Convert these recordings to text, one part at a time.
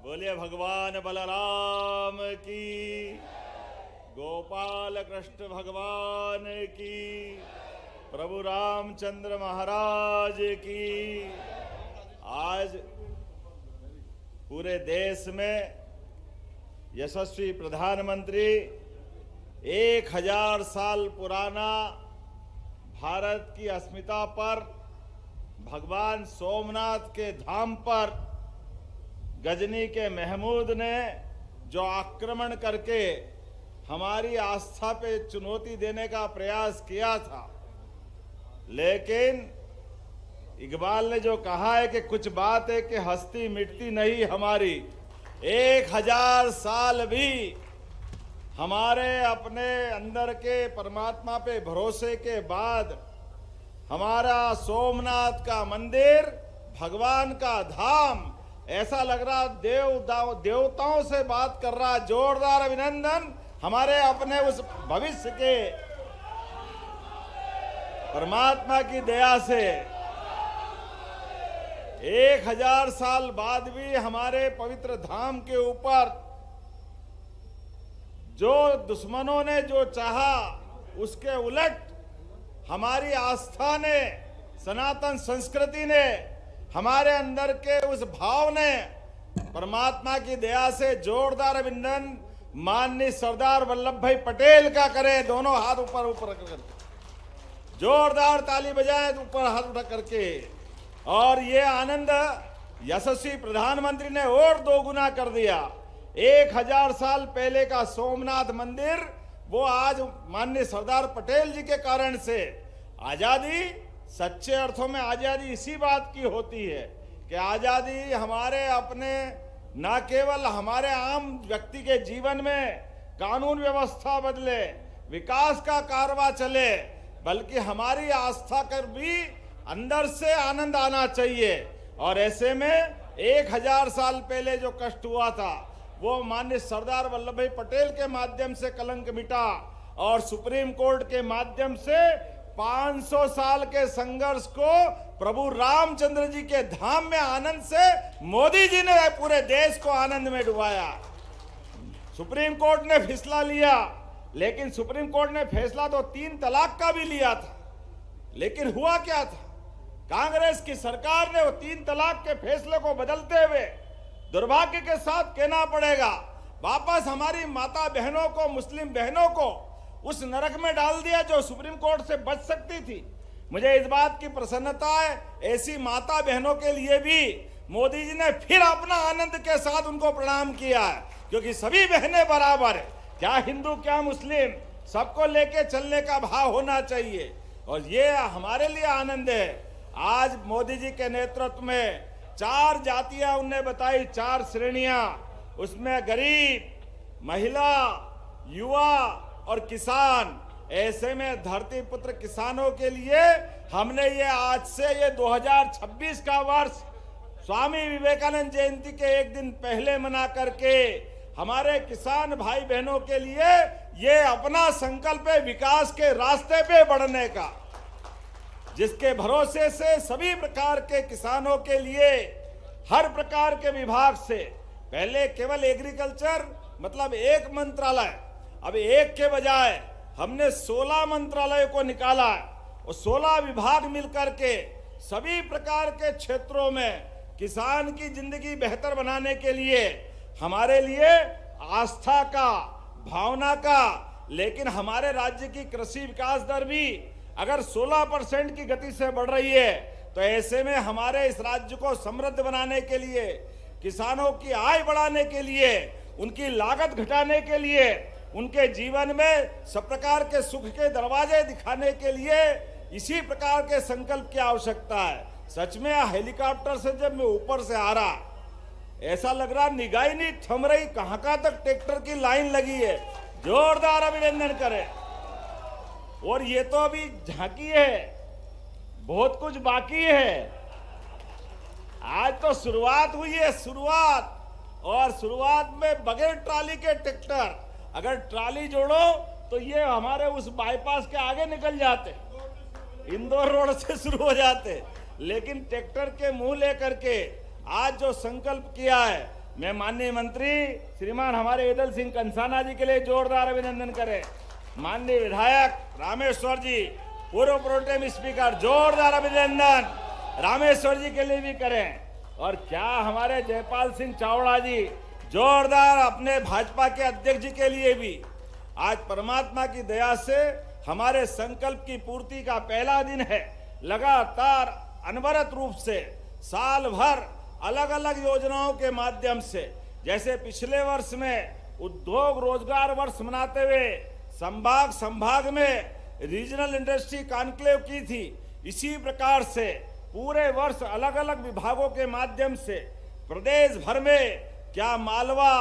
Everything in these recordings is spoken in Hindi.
बोलिए भगवान बलराम की, गोपाल कृष्ण भगवान की, प्रभु रामचंद्र महाराज की। आज पूरे देश में यशस्वी प्रधानमंत्री 1000 साल पुराना भारत की अस्मिता पर, भगवान सोमनाथ के धाम पर गजनी के महमूद ने जो आक्रमण करके हमारी आस्था पे चुनौती देने का प्रयास किया था, लेकिन इकबाल ने जो कहा है कि कुछ बात है कि हस्ती मिटती नहीं हमारी। 1000 साल भी हमारे अपने अंदर के परमात्मा पे भरोसे के बाद हमारा सोमनाथ का मंदिर, भगवान का धाम, ऐसा लग रहा देवताओं से बात कर रहा। जोरदार अभिनंदन हमारे अपने उस भविष्य के परमात्मा की दया से। 1000 साल बाद भी हमारे पवित्र धाम के ऊपर जो दुश्मनों ने जो चाहा, उसके उलट हमारी आस्था ने, सनातन संस्कृति ने, हमारे अंदर के उस भाव ने परमात्मा की दया से जोरदार अभिनंदन माननीय सरदार वल्लभ भाई पटेल का करें। दोनों हाथ ऊपर ऊपर करके जोरदार ताली बजाएं, ऊपर हाथ उठा करके। और ये आनंद यशस्वी प्रधानमंत्री ने और दोगुना कर दिया। 1000 साल पहले का सोमनाथ मंदिर, वो आज माननीय सरदार पटेल जी के कारण से आजादी, सच्चे अर्थों में आजादी इसी बात की होती है कि आजादी हमारे अपने, न केवल हमारे आम व्यक्ति के जीवन में कानून व्यवस्था बदले, विकास का कारवां चले, बल्कि हमारी आस्था कर भी अंदर से आनंद आना चाहिए। और ऐसे में 1000 साल पहले जो कष्ट हुआ था, वो माननीय सरदार वल्लभ भाई पटेल के माध्यम से कलंक मिटा और सुप्रीम कोर्ट के माध्यम से 500 साल के संघर्ष को प्रभु रामचंद्र जी के धाम में आनंद से मोदी जी ने पूरे देश को आनंद में डुबाया। सुप्रीम कोर्ट ने फैसला लिया, लेकिन सुप्रीम कोर्ट ने फैसला तो 3 तलाक का भी लिया था, लेकिन हुआ क्या था? कांग्रेस की सरकार ने वो 3 तलाक के फैसले को बदलते हुए, दुर्भाग्य के साथ कहना पड़ेगा, वापस हमारी माता बहनों को, मुस्लिम बहनों को उस नरक में डाल दिया जो सुप्रीम कोर्ट से बच सकती थी। मुझे इस बात की प्रसन्नता है, ऐसी माता बहनों के लिए भी मोदी जी ने फिर अपना आनंद के साथ उनको प्रणाम किया है, क्योंकि सभी बहनें बराबर है, क्या हिंदू क्या मुस्लिम, सबको लेके चलने का भाव होना चाहिए। और ये हमारे लिए आनंद है। आज मोदी जी के नेतृत्व में 4 जातियां उनने बताई, 4 श्रेणियां, उसमें गरीब, महिला, युवा और किसान। ऐसे में धरती पुत्र किसानों के लिए हमने ये आज से ये 2026 का वर्ष स्वामी विवेकानंद जयंती के एक दिन पहले मना करके हमारे किसान भाई बहनों के लिए ये अपना संकल्प है विकास के रास्ते पे बढ़ने का, जिसके भरोसे से सभी प्रकार के किसानों के लिए हर प्रकार के विभाग से, पहले केवल एग्रीकल्चर मतलब एक मंत्रालय, अब एक के बजाय हमने 16 मंत्रालय को निकाला है और 16 विभाग मिलकर के सभी प्रकार के क्षेत्रों में किसान की जिंदगी बेहतर बनाने के लिए, हमारे लिए आस्था का, भावना का। लेकिन हमारे राज्य की कृषि विकास दर भी अगर 16% की गति से बढ़ रही है, तो ऐसे में हमारे इस राज्य को समृद्ध बनाने के लिए, किसानों की आय बढ़ाने के लिए, उनकी लागत घटाने के लिए, उनके जीवन में सब प्रकार के सुख के दरवाजे दिखाने के लिए इसी प्रकार के संकल्प की आवश्यकता है। सच में हेलीकॉप्टर से जब मैं ऊपर से आ रहा, ऐसा लग रहा निगाह ही नहीं थम रही, कहां तक ट्रैक्टर की लाइन लगी है। जोरदार अभिनंदन करें। और ये तो अभी झांकी है, बहुत कुछ बाकी है। आज तो शुरुआत हुई है, शुरुआत। और शुरुआत में बगैर ट्राली के ट्रैक्टर, अगर ट्राली जोड़ो तो ये हमारे उस बाईपास के आगे निकल जाते, इंदौर रोड से शुरू हो जाते। लेकिन ट्रैक्टर के मुंह लेकर के आज जो संकल्प किया है, मैं माननीय मंत्री श्रीमान हमारे ईदल सिंह कंसाना जी के लिए जोरदार अभिनंदन करें। माननीय विधायक रामेश्वर जी, पूर्व प्रोटेम स्पीकर, जोरदार अभिनंदन रामेश्वर जी के लिए भी करें। और क्या हमारे जयपाल सिंह चावड़ा जी, जोरदार अपने भाजपा के अध्यक्ष जी के लिए भी। आज परमात्मा की दया से हमारे संकल्प की पूर्ति का पहला दिन है। लगातार अनवरत रूप से साल भर अलग अलग योजनाओं के माध्यम से, जैसे पिछले वर्ष में उद्योग रोजगार वर्ष मनाते हुए संभाग में रीजनल इंडस्ट्री कॉन्क्लेव की थी, इसी प्रकार से पूरे वर्ष अलग अलग विभागों के माध्यम से प्रदेश भर में, क्या मालवा,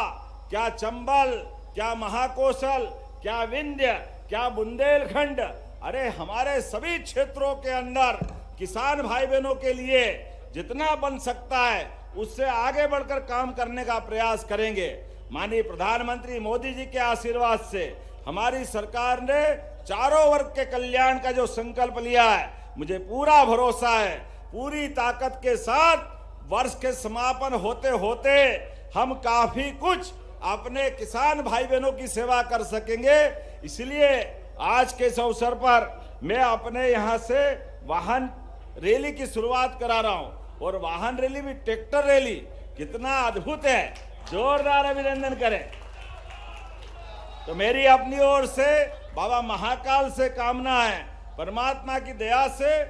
क्या चंबल, क्या महाकौशल, क्या विंध्य, क्या बुंदेलखंड, अरे हमारे सभी क्षेत्रों के अंदर किसान भाई बहनों के लिए जितना बन सकता है उससे आगे बढ़कर काम करने का प्रयास करेंगे। माननीय प्रधानमंत्री मोदी जी के आशीर्वाद से हमारी सरकार ने चारों वर्ग के कल्याण का जो संकल्प लिया है, मुझे पूरा भरोसा है पूरी ताकत के साथ वर्ष के समापन होते होते हम काफी कुछ अपने किसान भाई बहनों की सेवा कर सकेंगे। इसलिए आज के इस अवसर पर मैं अपने यहाँ से वाहन रैली की शुरुआत करा रहा हूँ, और वाहन रैली भी ट्रैक्टर रैली, कितना अद्भुत है, जोरदार अभिनंदन करें। तो मेरी अपनी ओर से बाबा महाकाल से कामना है, परमात्मा की दया से